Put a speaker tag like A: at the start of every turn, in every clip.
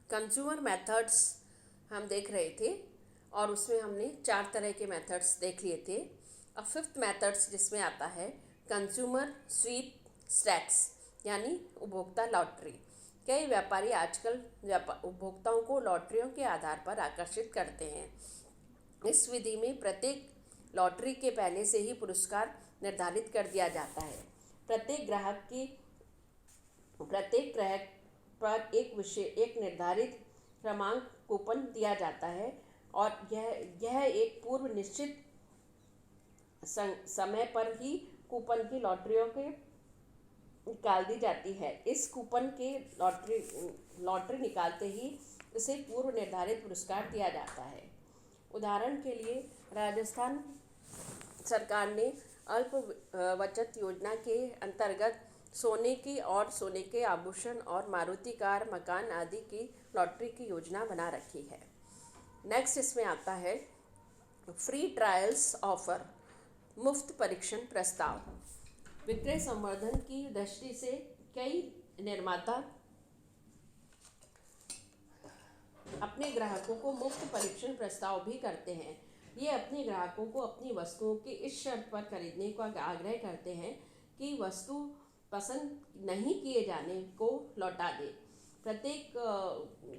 A: Consumer methods हम देख रहे थे और उसमें हमने 4 तरह के मेथड्स देख लिए थे। अब फिफ्थ मेथड्स जिसमें आता है कंज्यूमर स्वीप स्टैक्स यानी उपभोक्ता लॉटरी। कई व्यापारी आजकल उपभोक्ताओं को लॉटरियों के आधार पर आकर्षित करते हैं। इस विधि में प्रत्येक लॉटरी के पहले से ही पुरस्कार निर्धारित कर दिया जाता है। प्रत्येक ग्राहक पर एक निर्धारित क्रमांक कूपन दिया जाता है और यह एक पूर्व निश्चित समय पर ही कूपन की लॉटरियों के निकाल दी जाती है। इस कूपन के लॉटरी निकालते ही इसे पूर्व निर्धारित पुरस्कार दिया जाता है। उदाहरण के लिए राजस्थान सरकार ने अल्प बचत योजना के अंतर्गत सोने के आभूषण और मारुति कार, मकान आदि की लॉटरी की योजना बना रखी है। नेक्स्ट इसमें आता है फ्री ट्रायल्स ऑफर, मुफ्त परीक्षण प्रस्ताव। विक्रय संवर्धन की दृष्टि से कई निर्माता अपने ग्राहकों को मुफ्त परीक्षण प्रस्ताव भी करते हैं। ये अपने ग्राहकों को अपनी वस्तुओं के इस शर्त पर खरीदने का आग्रह करते हैं कि वस्तु पसंद नहीं किए जाने को लौटा दे। प्रत्येक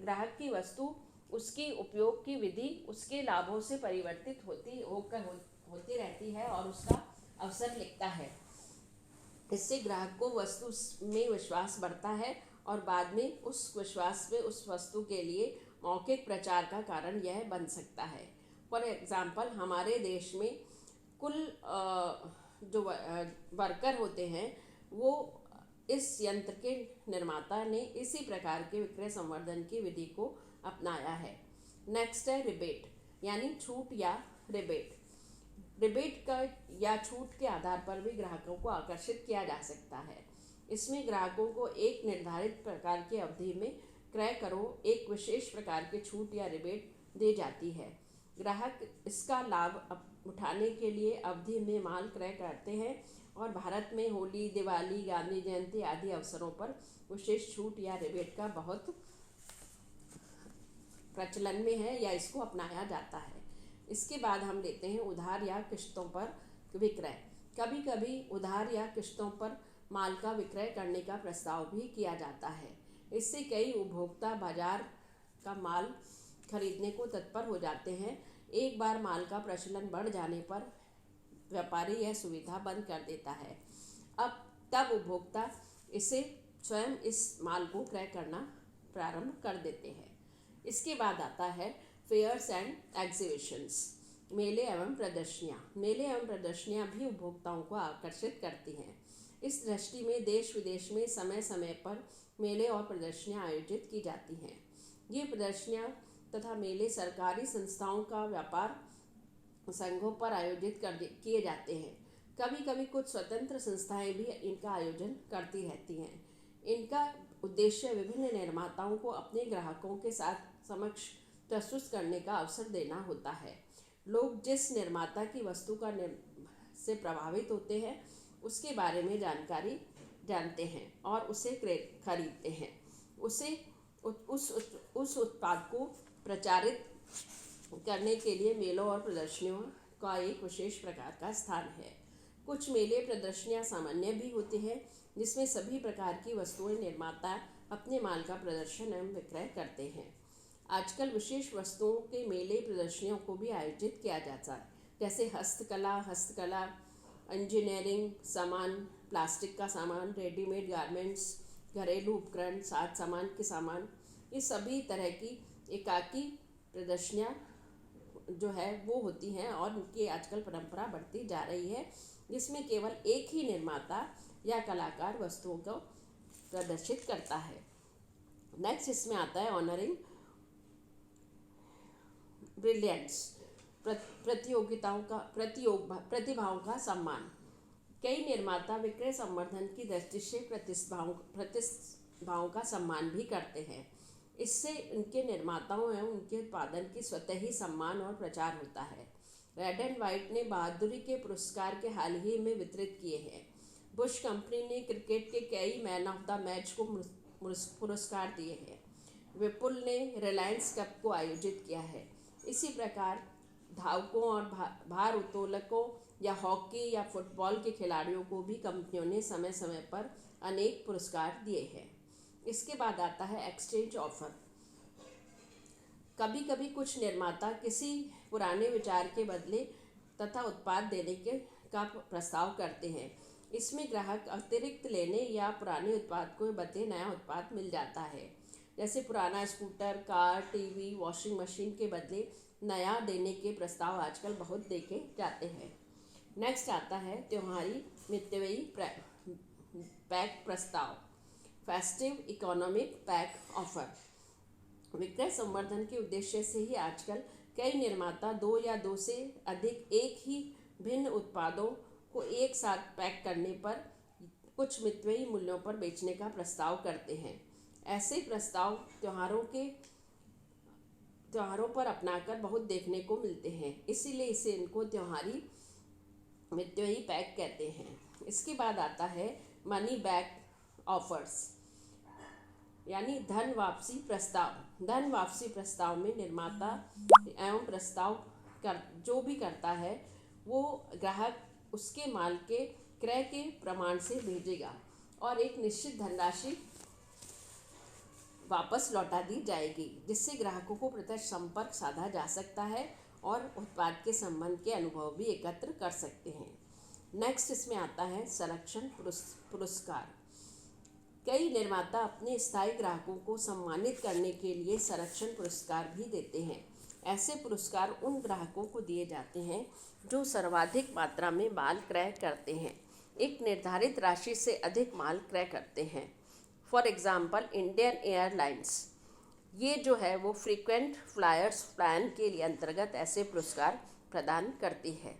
A: ग्राहक की वस्तु उसकी उपयोग की विधि उसके लाभों से परिवर्तित होती रहती है और उसका अवसर लिखता है। इससे ग्राहक को वस्तु में विश्वास बढ़ता है और बाद में उस विश्वास में उस वस्तु के लिए मौखिक प्रचार का कारण यह बन सकता है। फॉर एग्जाम्पल, हमारे देश में कुल जो वर्कर होते हैं वो इस यंत्र के निर्माता ने इसी प्रकार के विक्रय संवर्धन की विधि को अपनाया है। नेक्स्ट है रिबेट यानी छूट या रिबेट। रिबेट का या छूट के आधार पर भी ग्राहकों को आकर्षित किया जा सकता है। इसमें ग्राहकों को एक निर्धारित प्रकार की अवधि में क्रय करो एक विशेष प्रकार की छूट या रिबेट दी जाती है। ग्राहक इसका लाभ उठाने के लिए अवधि में माल क्रय करते हैं और भारत में होली, दिवाली, गांधी जयंती आदि अवसरों पर विशेष छूट या रिबेट का बहुत प्रचलन में है या इसको अपनाया जाता है। इसके बाद हम लेते हैं उधार या किस्तों पर विक्रय। कभी कभी उधार या किस्तों पर माल का विक्रय करने का प्रस्ताव भी किया जाता है। इससे कई उपभोक्ता बाजार का माल खरीदने को तत्पर हो जाते हैं। एक बार माल का प्रचलन बढ़ जाने पर व्यापारी यह सुविधा बंद कर देता है। तब उपभोक्ता स्वयं इस माल को क्रय करना प्रारंभ कर देते हैं। इसके बाद आता है फेयर्स एंड एग्जीबिशंस, मेले एवं प्रदर्शनियाँ। मेले एवं प्रदर्शनियाँ भी उपभोक्ताओं को आकर्षित करती हैं। इस दृष्टि में देश विदेश में समय समय पर मेले और प्रदर्शनियाँ आयोजित की जाती हैं। ये प्रदर्शनियाँ तथा मेले सरकारी संस्थाओं का व्यापार संघों पर आयोजित किए जाते हैं। कभी कभी कुछ स्वतंत्र संस्थाएं भी इनका आयोजन करती रहती हैं। इनका उद्देश्य विभिन्न निर्माताओं को अपने ग्राहकों के समक्ष प्रस्तुत करने का अवसर देना होता है। लोग जिस निर्माता की वस्तु से प्रभावित होते हैं उसके बारे में जानकारी जानते हैं और उसे खरीदते हैं। उस उत्पाद को प्रचारित करने के लिए मेलों और प्रदर्शनियों का एक विशेष प्रकार का स्थान है। कुछ मेले प्रदर्शनियाँ सामान्य भी होती हैं जिसमें सभी प्रकार की वस्तुएं निर्माता अपने माल का प्रदर्शन एवं विक्रय करते हैं। आजकल विशेष वस्तुओं के मेले प्रदर्शनियों को भी आयोजित किया जाता है, जैसे हस्तकला, इंजीनियरिंग सामान, प्लास्टिक का सामान, रेडीमेड गारमेंट्स, घरेलू उपकरण, साज सामान के सामान। ये सभी तरह की एकाकी प्रदर्शनियाँ जो है वो होती हैं और उनकी आजकल परंपरा बढ़ती जा रही है, जिसमें केवल एक ही निर्माता या कलाकार वस्तुओं को प्रदर्शित करता है। नेक्स्ट इसमें आता है ऑनरिंग ब्रिलियंट्स, प्रतिभाओं का सम्मान। कई निर्माता विक्रय संवर्धन की दृष्टि से प्रतिभाओं का सम्मान भी करते हैं। इससे उनके निर्माताओं एवं उनके उत्पादन की स्वतः ही सम्मान और प्रचार होता है। रेड एंड व्हाइट ने बहादुरी के पुरस्कार के हाल ही में वितरित किए हैं। बुश कंपनी ने क्रिकेट के कई मैन ऑफ द मैच को पुरस्कार दिए हैं। विपुल ने रिलायंस कप को आयोजित किया है। इसी प्रकार धावकों और भार उत्तोलकों या हॉकी या फुटबॉल के खिलाड़ियों को भी कंपनियों ने समय समय पर अनेक पुरस्कार दिए हैं। इसके बाद आता है एक्सचेंज ऑफर। कभी कभी कुछ निर्माता किसी पुराने विचार के बदले तथा उत्पाद देने का प्रस्ताव करते हैं। इसमें ग्राहक अतिरिक्त लेने या पुराने उत्पाद को बदले नया उत्पाद मिल जाता है। जैसे पुराना scooter, car, TV, washing machine के बदले नया देने के प्रस्ताव आजकल बहुत देखे जाते हैं। नेक्स्ट आता है त्योहारी मितव्ययी पैक प्रस्ताव, फेस्टिव इकोनॉमिक पैक ऑफर। विक्रय संवर्धन के उद्देश्य से ही आजकल कई निर्माता दो या दो से अधिक एक ही भिन्न उत्पादों को एक साथ पैक करने पर कुछ मितव्ययी मूल्यों पर बेचने का प्रस्ताव करते हैं। ऐसे प्रस्ताव त्योहारों पर अपनाकर बहुत देखने को मिलते हैं, इसीलिए इनको त्योहारी मितव्ययी पैक कहते हैं। इसके बाद आता है मनी बैक ऑफर्स, यानी धन वापसी प्रस्ताव। धन वापसी प्रस्ताव में निर्माता एवं प्रस्ताव जो भी करता है वो ग्राहक उसके माल के क्रय के प्रमाण से भेजेगा और एक निश्चित धनराशि वापस लौटा दी जाएगी, जिससे ग्राहकों को प्रत्यक्ष संपर्क साधा जा सकता है और उत्पाद के संबंध के अनुभव भी एकत्र कर सकते हैं। नेक्स्ट इसमें आता है संरक्षण पुरस्कार। कई निर्माता अपने स्थायी ग्राहकों को सम्मानित करने के लिए संरक्षण पुरस्कार भी देते हैं। ऐसे पुरस्कार उन ग्राहकों को दिए जाते हैं जो सर्वाधिक मात्रा में माल क्रय करते हैं, एक निर्धारित राशि से अधिक माल क्रय करते हैं। फॉर एग्जाम्पल इंडियन एयरलाइंस, ये जो है वो फ्रीक्वेंट फ्लायर्स प्लान के लिए अंतर्गत ऐसे पुरस्कार प्रदान करती है।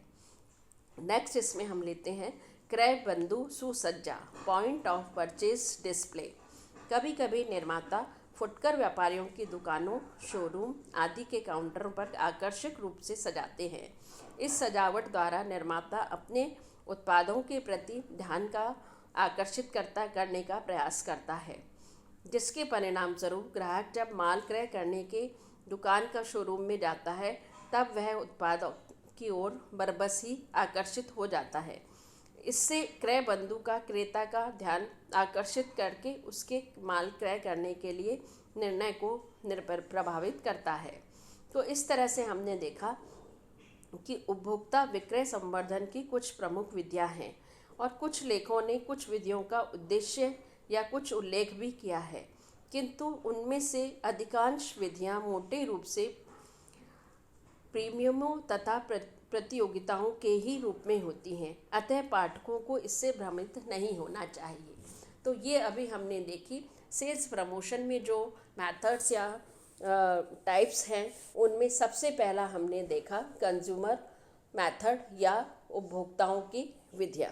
A: नेक्स्ट इसमें हम लेते हैं क्रय बंधु सुसज्जा, पॉइंट ऑफ परचेज डिस्प्ले। कभी कभी निर्माता फुटकर व्यापारियों की दुकानों, शोरूम आदि के काउंटरों पर आकर्षक रूप से सजाते हैं। इस सजावट द्वारा निर्माता अपने उत्पादों के प्रति ध्यान का आकर्षित करने का प्रयास करता है, जिसके परिणाम स्वरूप ग्राहक जब माल क्रय करने के दुकान का शोरूम में जाता है तब वह उत्पादों की ओर बरबस ही आकर्षित हो जाता है। इससे क्रय बंधु का क्रेता का ध्यान आकर्षित करके उसके माल क्रय करने के लिए निर्णय को प्रभावित करता है। तो इस तरह से हमने देखा कि उपभोक्ता विक्रय संवर्धन की कुछ प्रमुख विधियां हैं और कुछ लेखों ने कुछ विधियों का उद्देश्य या कुछ उल्लेख भी किया है, किंतु उनमें से अधिकांश विधियां मोटे रूप से प्रीमियमों तथा प्रतियोगिताओं के ही रूप में होती हैं, अतः पाठकों को इससे भ्रमित नहीं होना चाहिए। तो ये अभी हमने देखी सेल्स प्रमोशन में जो मेथड्स या टाइप्स हैं, उनमें सबसे पहला हमने देखा कंज्यूमर मेथड या उपभोक्ताओं की विधियाँ।